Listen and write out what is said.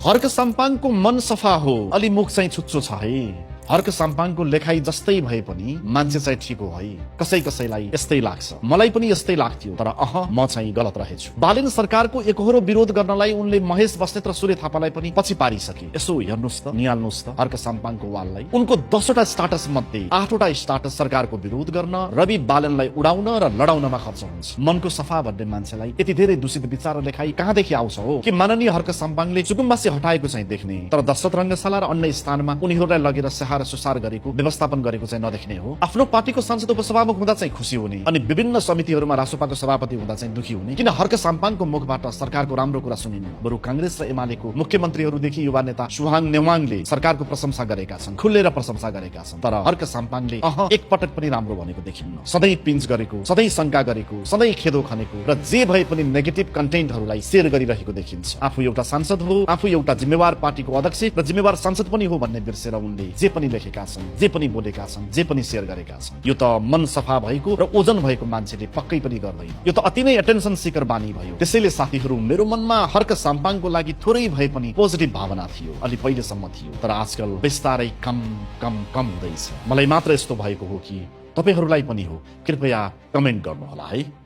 हर्क साम्पाङको मन सफा हो, अलि मुख चाहिँ छुच्चो छ है। हर्क साम्पाङको लेखाइ जस्तै भए पनि मान्छे चाहिँ ठिक हो है। कसैलाई यस्तै लाग्छ, मलाई पनि यस्तै लाग्थ्यो, तर म चाहिँ गलत रहेछु। बालेन सरकारको एकहोरो विरोध गर्नलाई उनले महेश बस्नेत र सूर्य थापालाई पनि पछि पारिसके। यसो हेर्नुस् त, निहाल्नुस् त हर्क साम्पाङको वाललाई। उनको 10वटा स्टाटस मध्ये 8वटा स्टाटस सरकारको विरोध गर्न, रवि बालेनलाई उडाउन र लडाउनमा खर्च हुन्छ। मनको सफा भन्ने मान्छेलाई यति धेरै दूषित विचार लेखाइ कहाँदेखि आउँछ हो? कि माननीय हर्क साम्पाङले सुकुम्बासी हटाएको चाहिँ देख्ने, तर दशरथ रङ्गशाला र अन्य स्थानमा उनीहरूलाई लगेर सुसार गरेको, व्यवस्थापन गरेको चाहिँ नदेख्ने हो। आफ्नो पार्टीको सांसद उपसभामुख हुँदा चाहिँ खुसी हुने अनि विभिन्न समितिहरूमा रासोपाको सभापति हुँदा चाहिँ दुखी हुने। किन हर्क साम्पाङको मुखबाट सरकारको राम्रो कुरा सुनिनु? बरु कांग्रेस र एमालेको मुख्यमन्त्रीहरूदेखि युवा नेता सुहाङ नेवाङले सरकारको प्रशंसा गरेका छन्, खुलेर प्रशंसा गरेका छन्, तर हर्क साम्पाङले एकपटक पनि राम्रो भनेको देखिन्न। सधैँ पिन्च गरेको, सधैँ शंका गरेको, सधैँ खेदो खनेको र जे भए पनि नेगेटिभ कन्टेन्टहरूलाई शेयर गरिरहेको देखिन्छ। आफू एउटा सांसद हो, आफू एउटा जिम्मेवार पार्टीको अध्यक्ष र जिम्मेवार सांसद पनि हो भन्ने बिर्सेर उनले जे पनि लेखेका छन्, जे पनि बोलेका छन्, जे पनि शेयर गरेका छन्, यो त मन सफा भएको र ओजन भएको मान्छेले पक्कै पनि गर्दैन। यो त अति नै एटेन्सन सिकर बानी भयो। त्यसैले साथीहरू, मेरो मनमा हर्क साम्पाङको लागि थोरै भए पनि पोजिटिभ भावना थियो, अलि पहिलेसम्म थियो, तर आजकल बिस्तारै कम हुँदैछ। मलाई मात्र यस्तो भएको हो कि तपाईहरूलाई पनि हो? कृपया कमेन्ट गर्नुहोला है।